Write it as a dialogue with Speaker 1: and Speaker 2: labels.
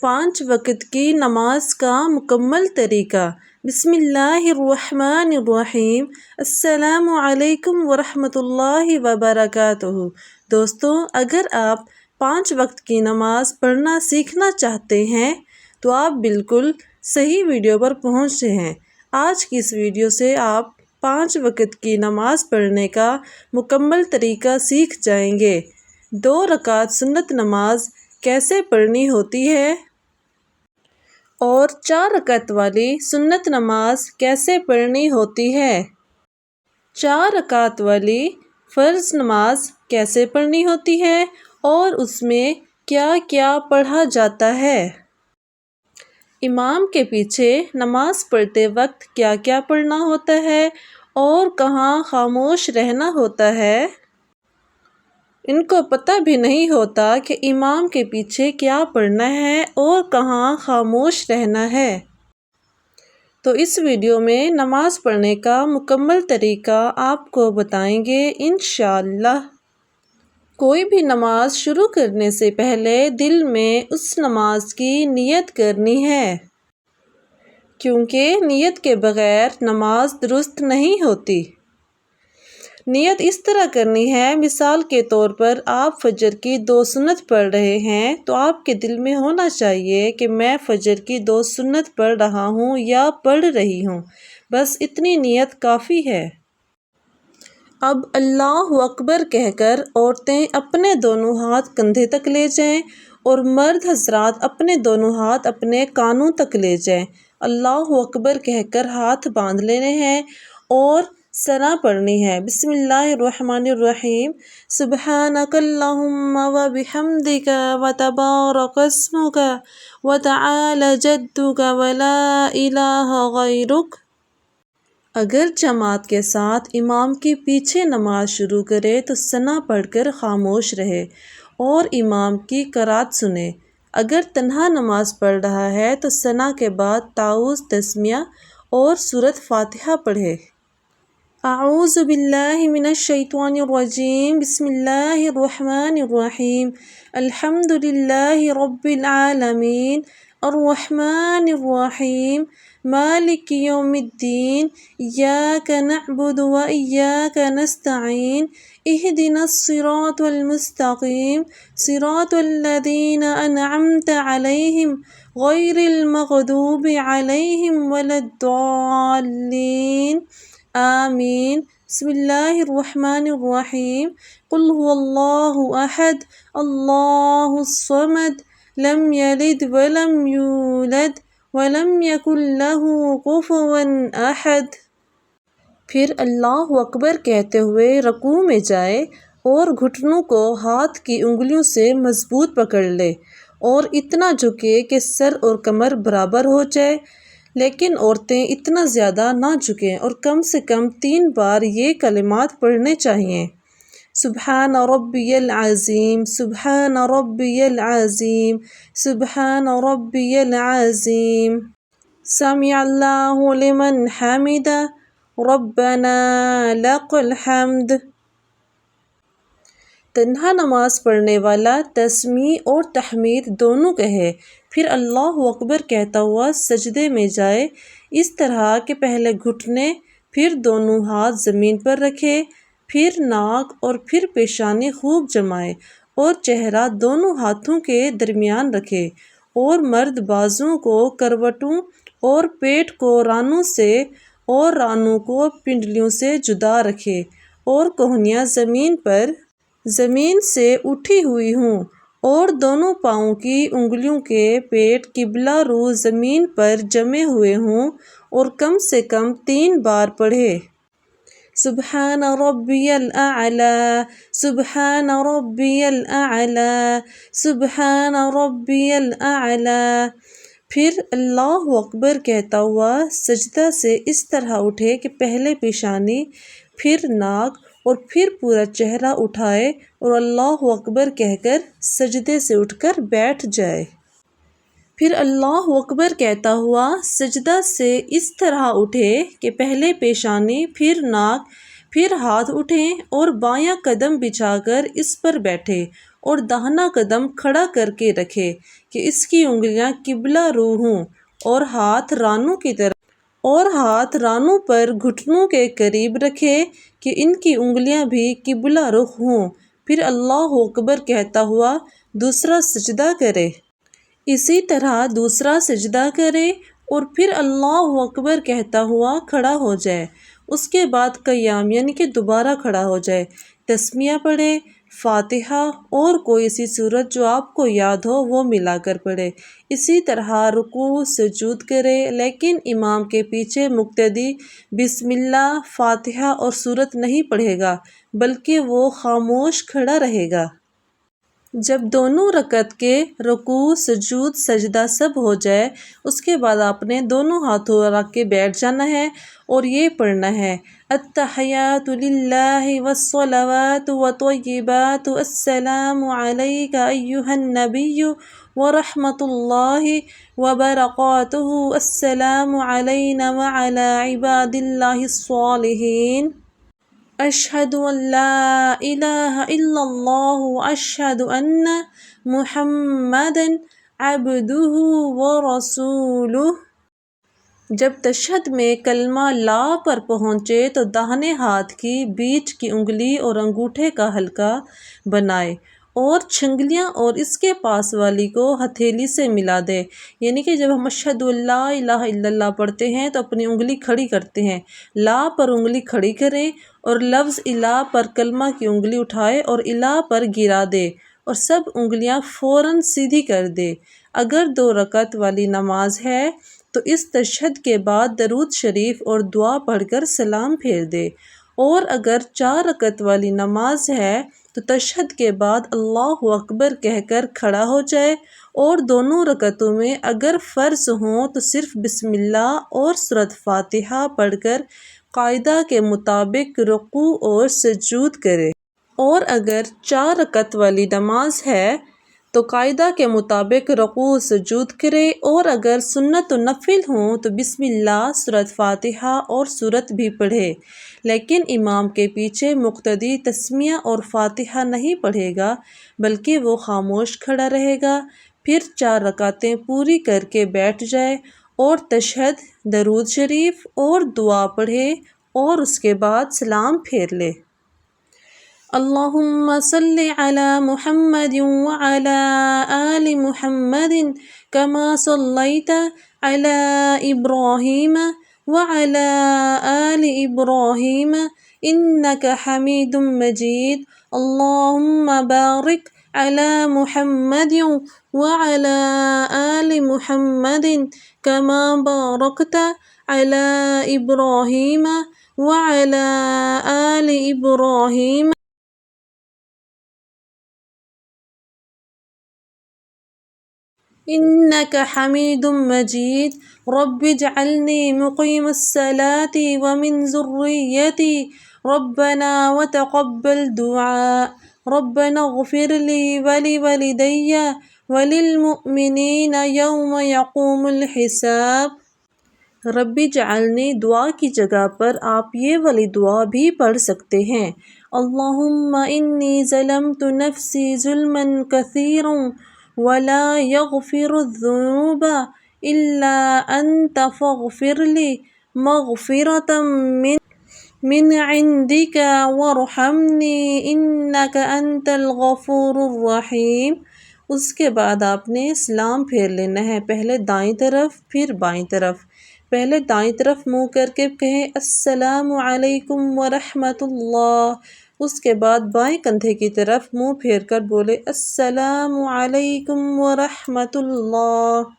Speaker 1: 5 وقت کی نماز کا مکمل طریقہ۔ بسم اللہ الرحمن الرحیم۔ السلام علیکم ورحمۃ اللہ وبرکاتہ۔ دوستو، اگر آپ 5 وقت کی نماز پڑھنا سیکھنا چاہتے ہیں تو آپ بالکل صحیح ویڈیو پر پہنچے ہیں۔ آج کی اس ویڈیو سے آپ 5 وقت کی نماز پڑھنے کا مکمل طریقہ سیکھ جائیں گے۔ 2 رکعت سنت نماز کیسے پڑھنی ہوتی ہے اور 4 رکعت والی سنت نماز کیسے پڑھنی ہوتی ہے۔ 4 رکعت والی فرض نماز کیسے پڑھنی ہوتی ہے اور اس میں کیا کیا پڑھا جاتا ہے۔ امام کے پیچھے نماز پڑھتے وقت کیا کیا پڑھنا ہوتا ہے اور کہاں خاموش رہنا ہوتا ہے۔ ان کو پتہ بھی نہیں ہوتا کہ امام کے پیچھے کیا پڑھنا ہے اور کہاں خاموش رہنا ہے۔ تو اس ویڈیو میں نماز پڑھنے کا مکمل طریقہ آپ کو بتائیں گے انشاءاللہ۔ کوئی بھی نماز شروع کرنے سے پہلے دل میں اس نماز کی نیت کرنی ہے، کیونکہ نیت کے بغیر نماز درست نہیں ہوتی۔ نیت اس طرح کرنی ہے، مثال کے طور پر آپ فجر کی 2 سنت پڑھ رہے ہیں تو آپ کے دل میں ہونا چاہیے کہ میں فجر کی 2 سنت پڑھ رہا ہوں یا پڑھ رہی ہوں، بس اتنی نیت کافی ہے۔ اب اللہ اکبر کہہ کر عورتیں اپنے دونوں ہاتھ کندھے تک لے جائیں اور مرد حضرات اپنے دونوں ہاتھ اپنے کانوں تک لے جائیں۔ اللہ اکبر کہہ کر ہاتھ باندھ لینے ہیں اور ثنا پڑھنی ہے۔ بسم اللہ الرحمن الرحیم۔ سبحانک اللہم وبحمدک وتبارک اسمک وتعالی جدک ولا الہ غیرک۔ اگر جماعت کے ساتھ امام کے پیچھے نماز شروع کرے تو ثنا پڑھ کر خاموش رہے اور امام کی قرات سنے۔ اگر تنہا نماز پڑھ رہا ہے تو ثنا کے بعد تعوذ تسمیہ اور سورۃ فاتحہ پڑھے۔ اعوذ باللہ من الشیطان الرجیم۔ بسم اللہ الرحمن الرحیم۔ الحمد للہ رب العالمین الرحمن الرحیم مالک یوم الدین ایاک نعبد و ایاک نستعین اہدنا الصراط المستقیم صراط الذین انعمت علیہم غیر المغضوب علیہم ولا الضالین آمین۔ بسم اللہ الرحمن الرحیم۔ قل هو اللہ احد اللہ الصمد لم یلد ولم یولد ولم یکن لہ کفوا احد۔ پھر اللہ اکبر کہتے ہوئے رکوع میں جائے اور گھٹنوں کو ہاتھ کی انگلیوں سے مضبوط پکڑ لے اور اتنا جھکے کہ سر اور کمر برابر ہو جائے، لیکن عورتیں اتنا زیادہ نہ جھکیں اور کم سے کم 3 بار یہ کلمات پڑھنے چاہئیں۔ سبحان ربی العظیم، سبحان ربی العظیم، سبحان ربی العظیم، سمع اللہ لمن حمدہ، ربنا لک الحمد۔ تنہا نماز پڑھنے والا تسمیع اور تحمید دونوں کہے، پھر اللہ اکبر کہتا ہوا سجدے میں جائے، اس طرح کہ پہلے گھٹنے پھر دونوں ہاتھ زمین پر رکھے، پھر ناک اور پھر پیشانی خوب جمائے اور چہرہ دونوں ہاتھوں کے درمیان رکھے اور مرد بازوؤں کو کروٹوں اور پیٹ کو رانوں سے اور رانوں کو پنڈلیوں سے جدا رکھے اور کوہنیاں زمین سے اٹھی ہوئی ہوں اور دونوں پاؤں کی انگلیوں کے پیٹ قبلہ رو زمین پر جمے ہوئے ہوں اور کم سے کم 3 بار پڑھے۔ سبحان ربی الاعلی، سبحان ربی الاعلی، سبحان ربی الاعلی۔ پھر اللہ اکبر کہتا ہوا سجدہ سے اس طرح اٹھے کہ پہلے پیشانی، پھر ناک اور پھر پورا چہرہ اٹھائے اور اللہ اکبر کہہ کر سجدے سے اٹھ کر بیٹھ جائے۔ پھر اللہ اکبر کہتا ہوا سجدہ سے اس طرح اٹھے کہ پہلے پیشانی، پھر ناک، پھر ہاتھ اٹھیں اور بایاں قدم بچھا کر اس پر بیٹھے اور داہنا قدم کھڑا کر کے رکھے کہ اس کی انگلیاں قبلہ رو ہوں، اور ہاتھ رانوں پر گھٹنوں کے قریب رکھے کہ ان کی انگلیاں بھی قبلہ رخ ہوں۔ پھر اللہ اکبر کہتا ہوا دوسرا سجدہ کرے۔ اسی طرح دوسرا سجدہ کرے اور پھر اللہ اکبر کہتا ہوا کھڑا ہو جائے۔ اس کے بعد قیام یعنی کہ دوبارہ کھڑا ہو جائے، تسمیہ پڑھے، فاتحہ اور کوئی سی سورت جو آپ کو یاد ہو وہ ملا کر پڑھے۔ اسی طرح رکوع سجود کرے، لیکن امام کے پیچھے مقتدی بسم اللہ، فاتحہ اور سورت نہیں پڑھے گا، بلکہ وہ خاموش کھڑا رہے گا۔ جب دونوں رکعت کے رکوع سجود سجدہ سب ہو جائے، اس کے بعد آپ نے دونوں ہاتھوں رکھ کے بیٹھ جانا ہے اور یہ پڑھنا ہے التحیات للہ والصلوات والطیبات السلام علیک ایہا النبی ورحمۃ اللہ وبرکاتہ السلام علینا وعلی عباد اللہ الصالحین اشہد ان لا الہ الا اللہ اشہد ان محمدا عبدہ ورسولہ۔ جب تشہد میں کلمہ لا پر پہنچے تو داہنے ہاتھ کی بیچ کی انگلی اور انگوٹھے کا حلقہ بنائے اور چھنگلیاں اور اس کے پاس والی کو ہتھیلی سے ملا دے، یعنی کہ جب ہم اشہد ان لا الہ الا اللہ پڑھتے ہیں تو اپنی انگلی کھڑی کرتے ہیں، لا پر انگلی کھڑی کریں اور لفظ الہ پر کلمہ کی انگلی اٹھائے اور الہ پر گرا دے اور سب انگلیاں فوراً سیدھی کر دے۔ اگر 2 رکعت والی نماز ہے تو اس تشہد کے بعد درود شریف اور دعا پڑھ کر سلام پھیر دے، اور اگر 4 رکعت والی نماز ہے تو تشہد کے بعد اللہ اکبر کہہ کر کھڑا ہو جائے، اور دونوں رکعتوں میں اگر فرض ہوں تو صرف بسم اللہ اور سورۃ فاتحہ پڑھ کر قاعدہ کے مطابق رکوع اور سجود کرے، اور اگر 4 رکعت والی نماز ہے تو قاعدہ کے مطابق رکوع و سجود کرے، اور اگر سنت و نفل ہوں تو بسم اللہ، سورۃ فاتحہ اور سورت بھی پڑھے، لیکن امام کے پیچھے مقتدی تسمیہ اور فاتحہ نہیں پڑھے گا، بلکہ وہ خاموش کھڑا رہے گا۔ پھر 4 رکعتیں پوری کر کے بیٹھ جائے اور تشہد، درود شریف اور دعا پڑھے اور اس کے بعد سلام پھیر لے۔ اللہم صلی علی محمد وعلی آل محمد کما صلیت علی ابراہیم وعلی آل ابراہیم انک حمید مجید۔ اللہم بارک علی محمد وعلی آل محمد کما بارکت علی ابراہیم وعلی آل ابراہیم انک حمید مجید۔ رب اجعلنی مقیم الصلاة ومن ذریتی ربنا وتقبل دعاء ربنا اغفر لی ولوالدی وللمؤمنین یوم یقوم الحساب۔ رب اجعلنی دعا کی جگہ پر آپ یہ والی دعا بھی پڑھ سکتے ہیں، اللہم انی ظلمت نفسی ظلما کثیرا ولا یغفر الذنوب الا انت فاغفر لی مغفرۃ من عندک وارحمنی انک انت الغفور الرحیم۔ اس کے بعد آپ نے سلام پھیر لینا ہے، پہلے دائیں طرف پھر بائیں طرف۔ پہلے دائیں طرف منہ کر کے کہیں السلام علیکم ورحمۃ اللہ، اس کے بعد بائیں کندھے کی طرف منہ پھیر کر بولے السلام علیکم ورحمۃ اللہ۔